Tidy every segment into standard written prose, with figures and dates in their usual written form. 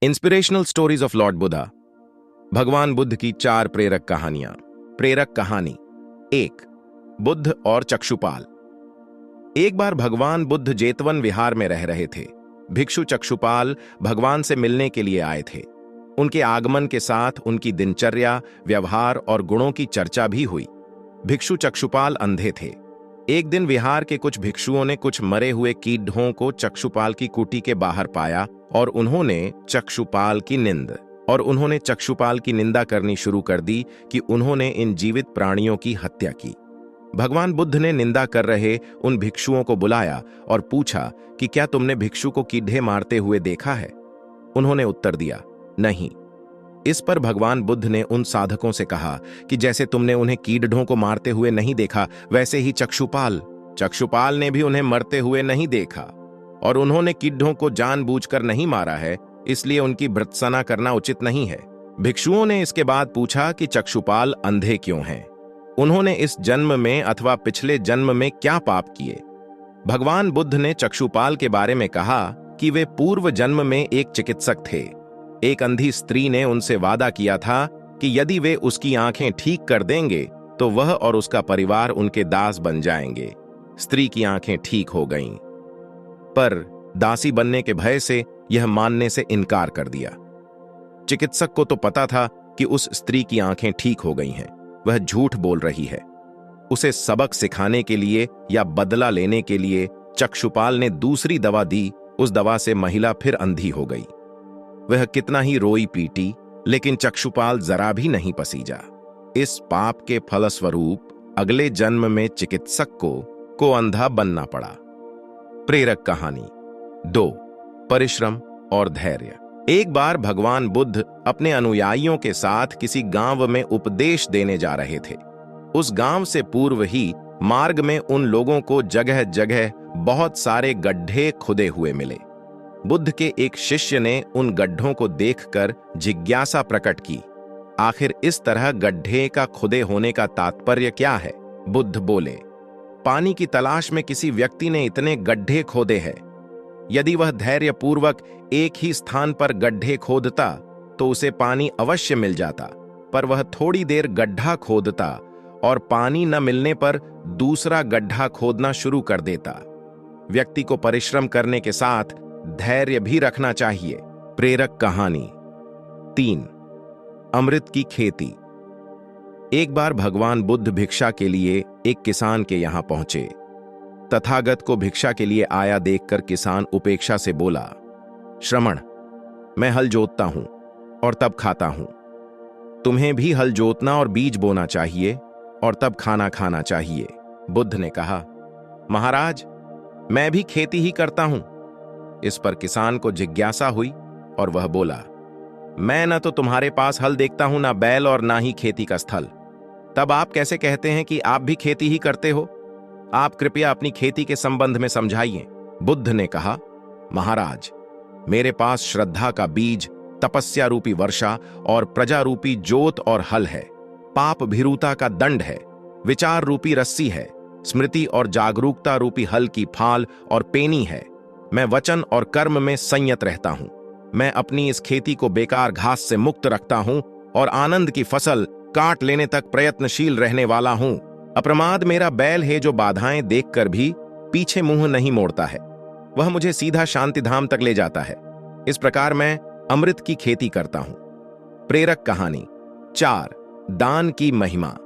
Inspirational stories of Lord Buddha. भगवान बुद्ध की 4 प्रेरक कहानियां। प्रेरक कहानी 1। बुद्ध और चक्षुपाल। एक बार भगवान बुद्ध जेतवन विहार में रह रहे थे। भिक्षु चक्षुपाल भगवान से मिलने के लिए आए थे। उनके आगमन के साथ उनकी दिनचर्या, व्यवहार और गुणों की चर्चा भी हुई। भिक्षु चक्षुपाल अंधे थे। एक दिन विहार के कुछ भिक्षुओं ने कुछ मरे हुए कीड़ों को चक्षुपाल की कुटी के बाहर पाया और उन्होंने चक्षुपाल की निंदा करनी शुरू कर दी कि उन्होंने इन जीवित प्राणियों की हत्या की। भगवान बुद्ध ने निंदा कर रहे उन भिक्षुओं को बुलाया और पूछा कि क्या तुमने भिक्षु को कीड़े मारते हुए देखा है? उन्होंने उत्तर दिया, नहीं। इस पर भगवान बुद्ध ने उन साधकों से कहा कि जैसे तुमने उन्हें कीड़ों को मारते हुए नहीं देखा, वैसे ही चक्षुपाल ने भी उन्हें मरते हुए नहीं देखा, और उन्होंने कीड़ों को जानबूझकर नहीं मारा है, इसलिए उनकी भर्त्सना करना उचित नहीं है। भिक्षुओं ने इसके बाद पूछा कि चक्षुपाल अंधे क्यों हैं? उन्होंने इस जन्म में अथवा पिछले जन्म में क्या पाप किए? भगवान बुद्ध ने चक्षुपाल के बारे में कहा कि वे पूर्व जन्म में एक चिकित्सक थे। एक अंधी स्त्री ने उनसे वादा किया था कि यदि वे उसकी आंखें ठीक कर देंगे तो वह और उसका परिवार उनके दास बन जाएंगे। स्त्री की आंखें ठीक हो गईं, पर दासी बनने के भय से यह मानने से इनकार कर दिया। चिकित्सक को तो पता था कि उस स्त्री की आंखें ठीक हो गई हैं, वह झूठ बोल रही है। उसे सबक सिखाने के लिए या बदला लेने के लिए चक्षुपाल ने दूसरी दवा दी। उस दवा से महिला फिर अंधी हो गई। वह कितना ही रोई पीटी, लेकिन चक्षुपाल जरा भी नहीं पसीजा। इस पाप के फलस्वरूप अगले जन्म में चिकित्सक को अंधा बनना पड़ा। प्रेरक कहानी 2। परिश्रम और धैर्य। एक बार भगवान बुद्ध अपने अनुयायियों के साथ किसी गांव में उपदेश देने जा रहे थे। उस गांव से पूर्व ही मार्ग में उन लोगों को जगह जगह बहुत सारे गड्ढे खुदे हुए मिले। बुद्ध के एक शिष्य ने उन गड्ढों को देखकर जिज्ञासा प्रकट की, आखिर इस तरह गड्ढे का खुदे होने का तात्पर्य क्या है? बुद्ध बोले, पानी की तलाश में किसी व्यक्ति ने इतने गड्ढे खोदे हैं। यदि वह धैर्यपूर्वक एक ही स्थान पर गड्ढे खोदता तो उसे पानी अवश्य मिल जाता, पर वह थोड़ी देर गड्ढा खोदता और पानी न मिलने पर दूसरा गड्ढा खोदना शुरू कर देता। व्यक्ति को परिश्रम करने के साथ धैर्य भी रखना चाहिए। प्रेरक कहानी 3। अमृत की खेती। एक बार भगवान बुद्ध भिक्षा के लिए एक किसान के यहां पहुंचे। तथागत को भिक्षा के लिए आया देखकर किसान उपेक्षा से बोला, श्रमण, मैं हल जोतता हूं और तब खाता हूं। तुम्हें भी हल जोतना और बीज बोना चाहिए और तब खाना खाना चाहिए। बुद्ध ने कहा, महाराज, मैं भी खेती ही करता हूं। इस पर किसान को जिज्ञासा हुई और वह बोला, मैं न तो तुम्हारे पास हल देखता हूं, ना बैल और ना ही खेती का स्थल। तब आप कैसे कहते हैं कि आप भी खेती ही करते हो? आप कृपया अपनी खेती के संबंध में समझाइए। बुद्ध ने कहा, महाराज, मेरे पास श्रद्धा का बीज, तपस्या रूपी वर्षा और प्रजा रूपी जोत और हल है। पाप भीरुता का दंड है, विचार रूपी रस्सी है, स्मृति और जागरूकता रूपी हल की फाल और पेनी है। मैं वचन और कर्म में संयत रहता हूं। मैं अपनी इस खेती को बेकार घास से मुक्त रखता हूं और आनंद की फसल काट लेने तक प्रयत्नशील रहने वाला हूं। अप्रमाद मेरा बैल है जो बाधाएं देखकर भी पीछे मुंह नहीं मोड़ता है। वह मुझे सीधा शांतिधाम तक ले जाता है। इस प्रकार मैं अमृत की खेती करता हूं। प्रेरक कहानी 4। दान की महिमा।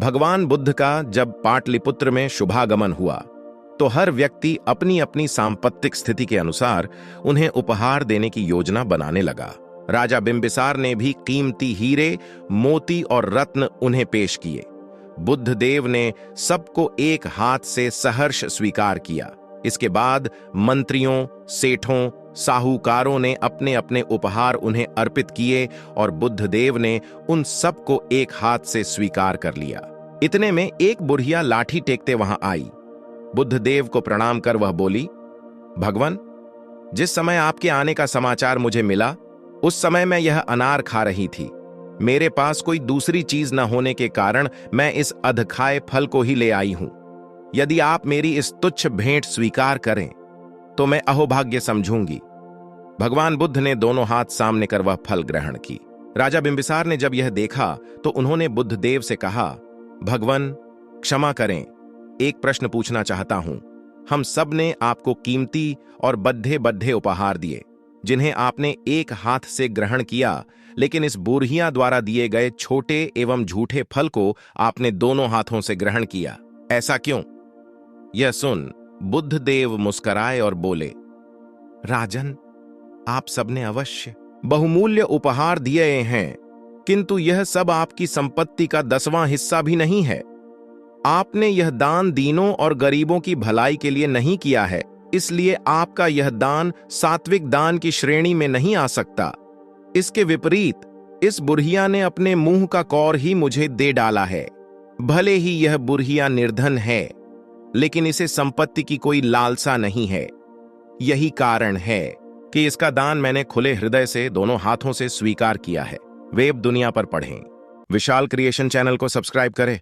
भगवान बुद्ध का जब पाटलिपुत्र में शुभागमन हुआ तो हर व्यक्ति अपनी अपनी सांपत्तिक स्थिति के अनुसार उन्हें उपहार देने की योजना बनाने लगा। राजा बिंबिसार ने भी कीमती हीरे, मोती और रत्न उन्हें पेश किए। बुद्ध देव ने सबको एक हाथ से सहर्ष स्वीकार किया। इसके बाद मंत्रियों, सेठों, साहूकारों ने अपने अपने उपहार उन्हें अर्पित किए और बुद्ध देव ने उन सबको एक हाथ से स्वीकार कर लिया। इतने में एक बुढ़िया लाठी टेकते वहां आई। बुद्ध देव को प्रणाम कर वह बोली, भगवान, जिस समय आपके आने का समाचार मुझे मिला उस समय मैं यह अनार खा रही थी। मेरे पास कोई दूसरी चीज न होने के कारण मैं इस अधखाए फल को ही ले आई हूं। यदि आप मेरी इस तुच्छ भेंट स्वीकार करें तो मैं अहोभाग्य समझूंगी। भगवान बुद्ध ने दोनों हाथ सामने कर वह फल ग्रहण की। राजा बिंबिसार ने जब यह देखा तो उन्होंने बुद्धदेव से कहा, भगवान क्षमा करें, एक प्रश्न पूछना चाहता हूं। हम सब ने आपको कीमती और बद्धे बद्धे उपहार दिए जिन्हें आपने एक हाथ से ग्रहण किया, लेकिन इस बूढ़िया द्वारा दिए गए छोटे एवं झूठे फल को आपने दोनों हाथों से ग्रहण किया, ऐसा क्यों? यह सुन बुद्धदेव मुस्कुराए और बोले, राजन, आप सबने अवश्य बहुमूल्य उपहार दिए हैं, किंतु यह सब आपकी संपत्ति का 10वां हिस्सा भी नहीं है। आपने यह दान दीनों और गरीबों की भलाई के लिए नहीं किया है, इसलिए आपका यह दान सात्विक दान की श्रेणी में नहीं आ सकता। इसके विपरीत इस बुढ़िया ने अपने मुंह का कौर ही मुझे दे डाला है। भले ही यह बुढ़िया निर्धन है, लेकिन इसे संपत्ति की कोई लालसा नहीं है। यही कारण है कि इसका दान मैंने खुले हृदय से दोनों हाथों से स्वीकार किया है। वेब दुनिया पर पढ़ें। विशाल क्रिएशन चैनल को सब्सक्राइब करें।